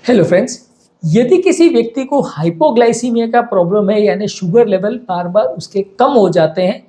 Hello friends. यदि किसी व्यक्ति को हाइपोग्लाइसीमिया का प्रॉब्लम है यानी शुगर लेवल बार बार उसके कम हो जाते हैं,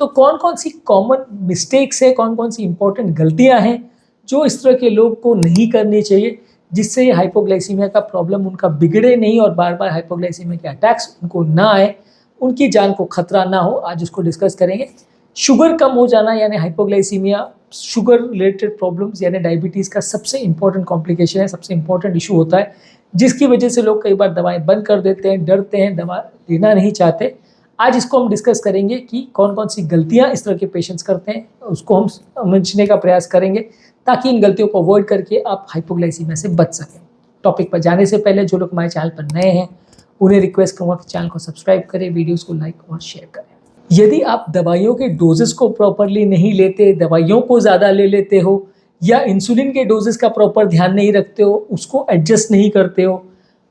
तो कौन कौन सी कॉमन मिस्टेक्स है, कौन कौन सी इंपॉर्टेंट गलतियां हैं जो इस तरह के लोग को नहीं करनी चाहिए, जिससे ये हाइपोग्लाइसीमिया का प्रॉब्लम उनका बिगड़े नहीं और बार बार हाइपोग्लाइसीमिया के अटैक्स उनको ना आए, उनकी जान को खतरा ना हो। आज उसको डिस्कस करेंगे। शुगर कम हो जाना यानी हाइपोग्लाइसीमिया शुगर रिलेटेड प्रॉब्लम्स यानी डायबिटीज़ का सबसे इंपॉर्टेंट कॉम्प्लिकेशन है, सबसे इंपॉर्टेंट इशू होता है, जिसकी वजह से लोग कई बार दवाएं बंद कर देते हैं, डरते हैं, दवा लेना नहीं चाहते। आज इसको हम डिस्कस करेंगे कि कौन कौन सी गलतियां इस तरह के पेशेंट्स करते हैं, उसको हम समझने का प्रयास करेंगे ताकि इन गलतियों को अवॉइड करके आप हाइपोग्लाइसीमिया से बच सकें। टॉपिक पर जाने से पहले जो लोग हमारे चैनल पर नए हैं उन्हें रिक्वेस्ट करूँगा कि चैनल को सब्सक्राइब करें, वीडियोज़ को लाइक और शेयर करें। यदि आप दवाइयों के डोजेस को प्रॉपरली नहीं लेते, दवाइयों को ज़्यादा ले लेते हो या इंसुलिन के डोजेस का प्रॉपर ध्यान नहीं रखते हो, उसको एडजस्ट नहीं करते हो।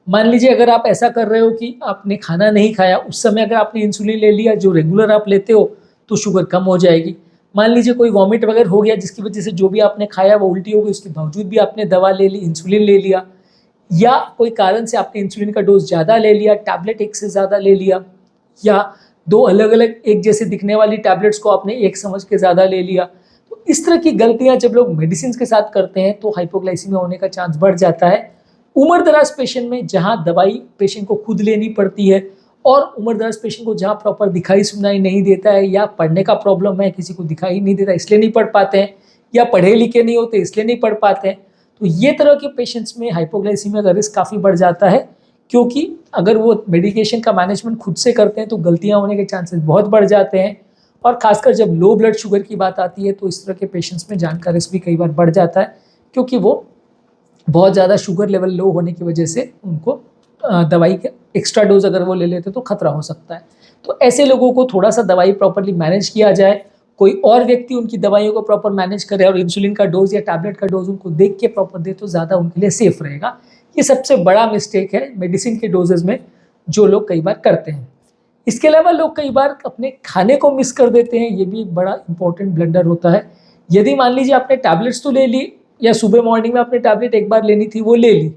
मान लीजिए अगर आप ऐसा कर रहे हो कि आपने खाना नहीं खाया, उस समय अगर आपने इंसुलिन ले लिया जो रेगुलर आप लेते हो, तो शुगर कम हो जाएगी। मान लीजिए कोई वॉमिट वगैरह हो गया जिसकी वजह से जो भी आपने खाया वो उल्टी हो गई, उसके बावजूद भी आपने दवा ले ली, इंसुलिन ले लिया, या कोई कारण से आपने इंसुलिन का डोज ज़्यादा ले लिया, टैबलेट एक से ज़्यादा ले लिया, या दो अलग अलग एक जैसे दिखने वाली टैबलेट्स को आपने एक समझ के ज़्यादा ले लिया। तो इस तरह की गलतियां जब लोग मेडिसिन के साथ करते हैं तो हाइपोग्लाइसीमिया होने का चांस बढ़ जाता है। उम्र दराज पेशेंट में जहां दवाई पेशेंट को खुद लेनी पड़ती है और उम्र दराज पेशेंट को जहां प्रॉपर दिखाई सुनाई नहीं देता है या पढ़ने का प्रॉब्लम है, किसी को दिखाई नहीं देता इसलिए नहीं पढ़ पाते हैं, या पढ़े लिखे नहीं होते इसलिए नहीं पढ़ पाते हैं, तो ये तरह के पेशेंट्स में हाइपोग्लाइसीमिया का रिस्क काफ़ी बढ़ जाता है। क्योंकि अगर वो मेडिकेशन का मैनेजमेंट खुद से करते हैं तो गलतियां होने के चांसेस बहुत बढ़ जाते हैं, और खासकर जब लो ब्लड शुगर की बात आती है तो इस तरह के पेशेंट्स में जान का रिस्क भी कई बार बढ़ जाता है, क्योंकि वो बहुत ज़्यादा शुगर लेवल लो होने की वजह से उनको दवाई के एक्स्ट्रा डोज अगर वो ले लेते तो खतरा हो सकता है। तो ऐसे लोगों को थोड़ा सा दवाई प्रॉपरली मैनेज किया जाए, कोई और व्यक्ति उनकी दवाइयों को प्रॉपर मैनेज करे और इंसुलिन का डोज या टैबलेट का डोज उनको देख के प्रॉपर दे तो ज़्यादा उनके लिए सेफ रहेगा। ये सबसे बड़ा मिस्टेक है मेडिसिन के डोजेज में जो लोग कई बार करते हैं। इसके अलावा लोग कई बार अपने खाने को मिस कर देते हैं, ये भी एक बड़ा इंपॉर्टेंट ब्लंडर होता है। यदि मान लीजिए आपने टैबलेट्स तो ले ली, या सुबह मॉर्निंग में आपने टैबलेट एक बार लेनी थी वो ले ली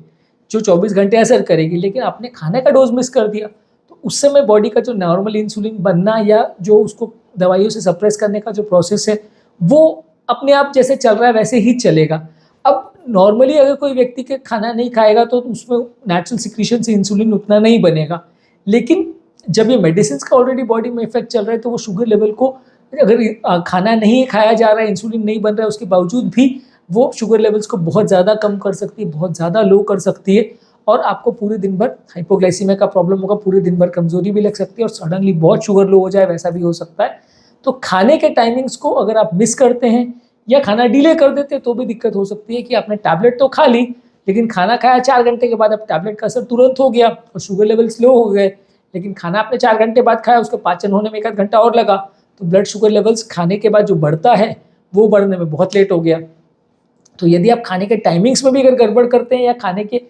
जो 24 घंटे असर करेगी, लेकिन आपने खाने का डोज मिस कर दिया, तो उस समय बॉडी का जो नॉर्मल इंसुलिन बनना या जो उसको दवाइयों से सप्रेस करने का जो प्रोसेस है वो अपने आप जैसे चल रहा है वैसे ही चलेगा। अब नॉर्मली अगर कोई व्यक्ति के खाना नहीं खाएगा तो उसमें नेचुरल सिक्रीशन से इंसुलिन उतना नहीं बनेगा, लेकिन जब ये मेडिसिन का ऑलरेडी बॉडी में इफेक्ट चल रहा है तो वो शुगर लेवल को, अगर खाना नहीं खाया जा रहा है, इंसुलिन नहीं बन रहा है, उसके बावजूद भी वो शुगर लेवल्स को बहुत ज़्यादा कम कर सकती है, बहुत ज़्यादा लो कर सकती है, और आपको पूरे दिन भर हाइपोग्लाइसीमिया का प्रॉब्लम होगा, पूरे दिन भर कमजोरी भी लग सकती है और सडनली बहुत शुगर लो हो जाए, वैसा भी हो सकता है। तो खाने के टाइमिंग्स को अगर आप मिस करते हैं या खाना डिले कर देते हैं तो भी दिक्कत हो सकती है कि आपने टैबलेट तो खा ली लेकिन खाना खाया 4 घंटे के बाद, अब टैबलेट का असर तुरंत हो गया और शुगर लेवल स्लो हो गए, लेकिन खाना आपने 4 घंटे बाद खाया, उसके पाचन होने में 1 आध घंटा और लगा, तो ब्लड शुगर लेवल्स खाने के बाद जो बढ़ता है वो बढ़ने में बहुत लेट हो गया। तो यदि आप खाने के टाइमिंग्स में भी अगर गड़बड़ करते हैं या खाने के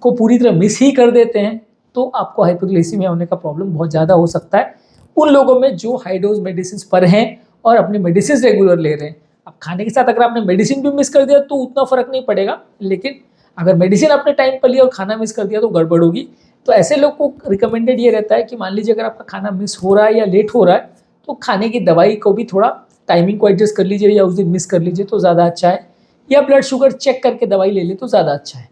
को पूरी तरह मिस ही कर देते हैं तो आपको हाइपोग्लाइसीमिया होने का प्रॉब्लम बहुत ज़्यादा हो सकता है उन लोगों में जो हाई डोज मेडिसिन पर हैं और अपनी मेडिसिन रेगुलर ले रहे हैं। अब खाने के साथ अगर आपने मेडिसिन भी मिस कर दिया तो उतना फ़र्क नहीं पड़ेगा, लेकिन अगर मेडिसिन आपने टाइम पर लिया और खाना मिस कर दिया तो गड़बड़ होगी। तो ऐसे लोग को रिकमेंडेड ये रहता है कि मान लीजिए अगर आपका खाना मिस हो रहा है या लेट हो रहा है तो खाने की दवाई को भी थोड़ा टाइमिंग को एडजस्ट कर लीजिए या उस दिन मिस कर लीजिए तो ज़्यादा अच्छा है, या ब्लड शुगर चेक करके दवाई ले ले तो ज़्यादा अच्छा है।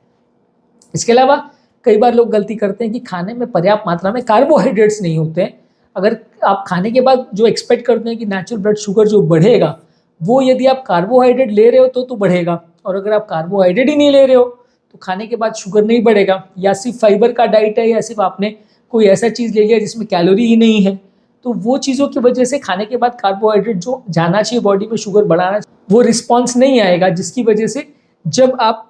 इसके अलावा कई बार लोग गलती करते हैं कि खाने में पर्याप्त मात्रा में कार्बोहाइड्रेट्स नहीं होते हैं। अगर आप खाने के बाद जो एक्सपेक्ट करते हैं कि नेचुरल ब्लड शुगर जो बढ़ेगा वो यदि आप कार्बोहाइड्रेट ले रहे हो तो बढ़ेगा, और अगर आप कार्बोहाइड्रेट ही नहीं ले रहे हो तो खाने के बाद शुगर नहीं बढ़ेगा, या सिर्फ फाइबर का डाइट है या सिर्फ आपने कोई ऐसा चीज़ ले लिया जिसमें कैलोरी ही नहीं है, तो वो चीज़ों की वजह से खाने के बाद कार्बोहाइड्रेट जो जाना चाहिए बॉडी में शुगर बढ़ाना वो रिस्पॉन्स नहीं आएगा, जिसकी वजह से जब आप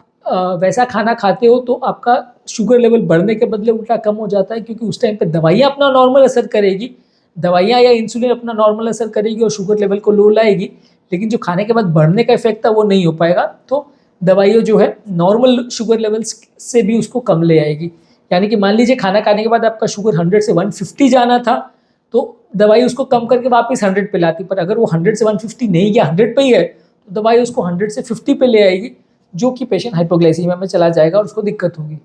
वैसा खाना खाते हो तो आपका शुगर लेवल बढ़ने के बदले उल्टा कम हो जाता है, क्योंकि उस टाइम पे दवाइयाँ अपना नॉर्मल असर करेगी, दवाइयाँ या इंसुलिन अपना नॉर्मल असर करेगी और शुगर लेवल को लो लाएगी, लेकिन जो खाने के बाद बढ़ने का इफेक्ट था वो नहीं हो पाएगा। तो दवाइयाँ जो है नॉर्मल शुगर लेवल्स से भी उसको कम ले आएगी। यानी कि मान लीजिए खाना खाने के बाद आपका शुगर 100 से 150 जाना था तो दवाई उसको कम करके वापस 100 पे लाती, पर अगर वो 100 से 150 नहीं गया 100 पे ही है तो दवाई उसको 100 से 50 पे ले आएगी। जो कि पेशेंट हाइपोग्लाइसीमिया में चला जाएगा और उसको दिक्कत होगी।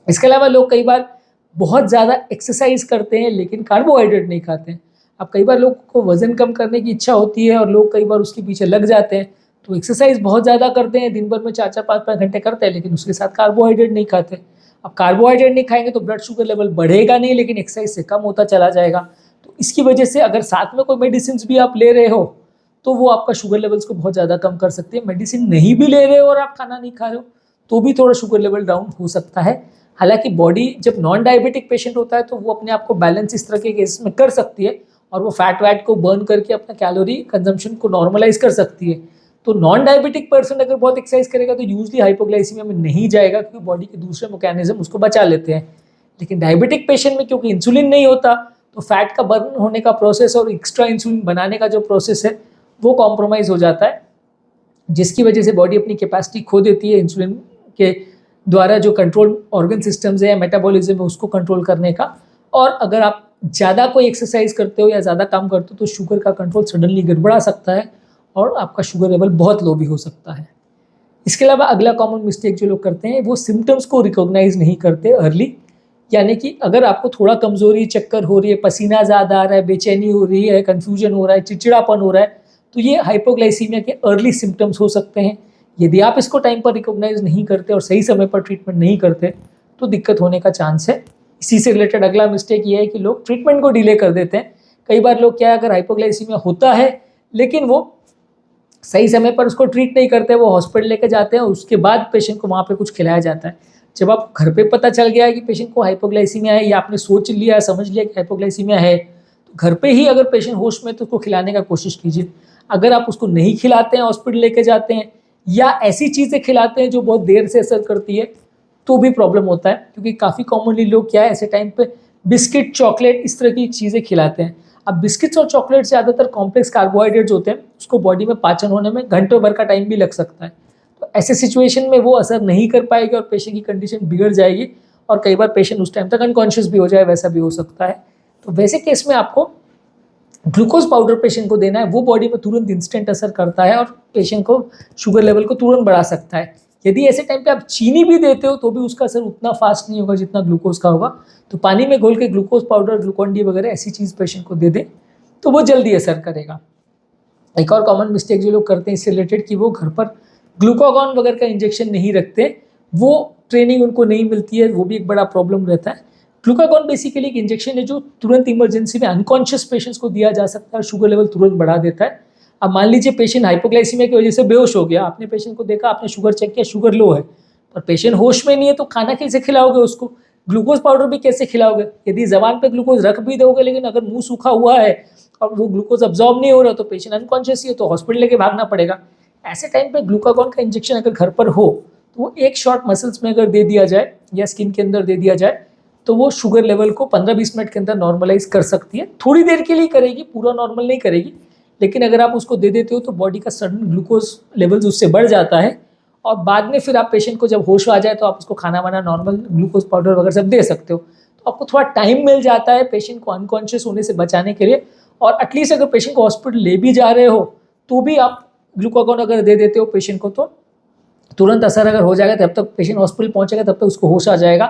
इसके अलावा लोग कई बार बहुत ज़्यादा एक्सरसाइज करते हैं लेकिन कार्बोहाइड्रेट नहीं खाते हैं। अब कई बार लोग को वज़न कम करने की इच्छा होती है और लोग कई बार उसके पीछे लग जाते हैं, तो एक्सरसाइज बहुत ज़्यादा करते हैं, दिन भर में 4-4 5-5 घंटे करते हैं, लेकिन उसके साथ कार्बोहाइड्रेट नहीं खाते। अब कार्बोहाइड्रेट नहीं खाएंगे तो ब्लड शुगर लेवल बढ़ेगा नहीं, लेकिन एक्सरसाइज से कम होता चला जाएगा। तो इसकी वजह से अगर साथ में कोई मेडिसिन भी आप ले रहे हो तो वो आपका शुगर लेवल्स को बहुत ज़्यादा कम कर सकती है। मेडिसिन नहीं भी ले रहे हो और आप खाना नहीं खा रहे हो तो भी थोड़ा शुगर लेवल डाउन हो सकता है। हालांकि बॉडी जब नॉन डायबिटिक पेशेंट होता है तो वो अपने आप को बैलेंस इस तरह के केसेस में कर सकती है और वो फैट वैट को बर्न करके अपना कैलोरी कंजम्पशन को नॉर्मलाइज कर सकती है। तो नॉन डायबिटिक पर्सन अगर बहुत एक्सरसाइज करेगा तो यूजली हाइपोग्लाइसीमिया में नहीं जाएगा, क्योंकि बॉडी के दूसरे मैकेनिज्म उसको बचा लेते हैं। लेकिन डायबिटिक पेशेंट में क्योंकि इंसुलिन नहीं होता तो फैट का बर्न होने का प्रोसेस और एक्स्ट्रा इंसुलिन बनाने का जो प्रोसेस है वो कॉम्प्रोमाइज़ हो जाता है, जिसकी वजह से बॉडी अपनी कैपेसिटी खो देती है इंसुलिन के द्वारा जो कंट्रोल ऑर्गन सिस्टम्स है या मेटाबॉलिज्म है उसको कंट्रोल करने का। और अगर आप ज़्यादा कोई एक्सरसाइज करते हो या ज़्यादा काम करते हो तो शुगर का कंट्रोल सडनली गड़बड़ा सकता है और आपका शुगर लेवल बहुत लो भी हो सकता है। इसके अलावा अगला कॉमन मिस्टेक जो लोग करते हैं वो सिम्टम्स को रिकॉग्नाइज नहीं करते अर्ली। यानी कि अगर आपको थोड़ा कमजोरी, चक्कर हो रही है, पसीना ज़्यादा आ रहा है, बेचैनी हो रही है, कन्फ्यूजन हो रहा है, चिड़चिड़ापन हो रहा है, तो ये हाइपोग्लाइसीमिया के अर्ली सिम्टम्स हो सकते हैं। यदि आप इसको टाइम पर रिकॉग्नाइज नहीं करते और सही समय पर ट्रीटमेंट नहीं करते तो दिक्कत होने का चांस है। इसी से रिलेटेड अगला मिस्टेक ये है कि लोग ट्रीटमेंट को डिले कर देते हैं। कई बार लोग क्या है, अगर हाइपोग्लाइसीमिया होता है लेकिन वो सही समय पर उसको ट्रीट नहीं करते, वो हॉस्पिटल लेके जाते हैं और उसके बाद पेशेंट को वहाँ पे कुछ खिलाया जाता है। जब आप घर पे पता चल गया है कि पेशेंट को हाइपोग्लाइसीमिया है या आपने सोच लिया, समझ लिया कि हाइपोग्लाइसीमिया है, तो घर पे ही अगर पेशेंट होश में तो उसको खिलाने का कोशिश कीजिए। अगर आप उसको नहीं खिलाते हैं, हॉस्पिटल लेके जाते हैं या ऐसी चीज़ें खिलाते हैं जो बहुत देर से असर करती है तो भी प्रॉब्लम होता है, क्योंकि काफ़ी कॉमनली लोग क्या है ऐसे टाइम पे बिस्किट, चॉकलेट इस तरह की चीज़ें खिलाते हैं। अब बिस्किट्स और चॉकलेट ज़्यादातर कॉम्प्लेक्स कार्बोहाइड्रेट्स होते हैं, उसको बॉडी में पाचन होने में घंटों भर का टाइम भी लग सकता है। तो ऐसे सिचुएशन में वो असर नहीं कर पाएगी और पेशेंट की कंडीशन बिगड़ जाएगी और कई बार पेशेंट उस टाइम तक अनकॉन्शियस भी हो जाए, वैसा भी हो सकता है। तो वैसे केस में आपको ग्लूकोज पाउडर पेशेंट को देना है, वो बॉडी में तुरंत इंस्टेंट असर करता है और पेशेंट को शुगर लेवल को तुरंत बढ़ा सकता है। यदि ऐसे टाइम पे आप चीनी भी देते हो तो भी उसका असर उतना फास्ट नहीं होगा जितना ग्लूकोज का होगा। तो पानी में घोल के ग्लूकोज पाउडर, ग्लूकॉन डी वगैरह ऐसी चीज़ पेशेंट को दे दें तो वो जल्दी असर करेगा। एक और कॉमन मिस्टेक जो लोग करते हैं इससे रिलेटेड कि वो घर पर ग्लूकागॉन वगैरह का इंजेक्शन नहीं रखते, वो ट्रेनिंग उनको नहीं मिलती है, वो भी एक बड़ा प्रॉब्लम रहता है। ग्लूकागॉन बेसिकली एक इंजेक्शन है जो तुरंत इमरजेंसी में अनकॉन्शियस पेशेंट्स को दिया जा सकता है और शुगर लेवल तुरंत बढ़ा देता है। अब मान लीजिए पेशेंट हाइपोग्लाइसीमिया की वजह से बेहोश हो गया, आपने पेशेंट को देखा, आपने शुगर चेक किया, शुगर लो है, पर पेशेंट होश में नहीं है तो खाना कैसे खिलाओगे उसको, ग्लूकोज पाउडर भी कैसे खिलाओगे। यदि जबान पे ग्लूकोज रख भी दोगे लेकिन अगर मुंह सूखा हुआ है और वो ग्लूकोज अब्जॉर्ब नहीं हो रहा तो पेशेंट अनकॉन्शियस ही है, तो हॉस्पिटल लेके भागना पड़ेगा। ऐसे टाइम पे ग्लूकागॉन का इंजेक्शन अगर घर पर हो तो वो एक शॉट मसल्स में अगर दे दिया जाए या स्किन के अंदर दे दिया जाए तो वो शुगर लेवल को 15-20 मिनट के अंदर नॉर्मलाइज कर सकती है। थोड़ी देर के लिए करेगी, पूरा नॉर्मल नहीं करेगी, लेकिन अगर आप उसको दे देते हो तो बॉडी का सडन ग्लूकोज लेवल्स उससे बढ़ जाता है और बाद में फिर आप पेशेंट को जब होश आ जाए तो आप उसको खाना वाना नॉर्मल ग्लूकोज पाउडर वगैरह सब दे सकते हो। तो आपको थोड़ा टाइम मिल जाता है पेशेंट को अनकॉन्शियस होने से बचाने के लिए। और एटलीस्ट अगर पेशेंट को हॉस्पिटल ले भी जा रहे हो तो भी आप ग्लूकागॉन अगर दे देते हो पेशेंट को तो तुरंत असर अगर हो जाएगा, तब तक पेशेंट हॉस्पिटल पहुंचेगा तब तक उसको होश आ जाएगा,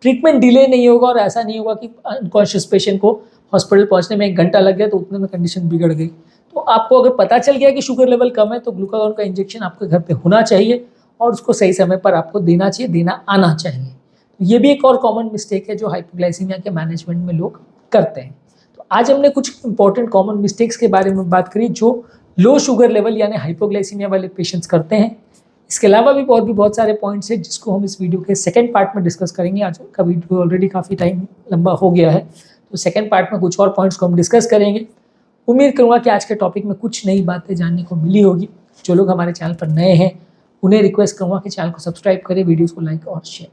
ट्रीटमेंट डिले नहीं होगा और ऐसा नहीं होगा कि अनकॉन्शियस पेशेंट को हॉस्पिटल पहुंचने में 1 घंटा लग गया तो उतने में कंडीशन बिगड़ गई। तो आपको अगर पता चल गया कि शुगर लेवल कम है तो ग्लूकागॉन का इंजेक्शन आपके घर पे होना चाहिए और उसको सही समय पर आपको देना चाहिए, देना आना चाहिए। तो ये भी एक और कॉमन मिस्टेक है जो हाइपोग्लाइसीमिया के मैनेजमेंट में लोग करते हैं। तो आज हमने कुछ इंपॉर्टेंट कॉमन मिस्टेक्स के बारे में बात करी जो लो शुगर लेवल यानी हाइपोग्लाइसीमिया वाले पेशेंट्स करते हैं। इसके अलावा भी बहुत सारे पॉइंट्स हैं जिसको हम इस वीडियो के सेकंड पार्ट में डिस्कस करेंगे। आज का वीडियो ऑलरेडी काफ़ी टाइम लंबा हो गया है, तो सेकंड पार्ट में कुछ और पॉइंट्स को हम डिस्कस करेंगे। उम्मीद करूँगा कि आज के टॉपिक में कुछ नई बातें जानने को मिली होगी। जो लोग हमारे चैनल पर नए हैं उन्हें रिक्वेस्ट करूँगा कि चैनल को सब्सक्राइब करें, वीडियोज़ को लाइक और शेयर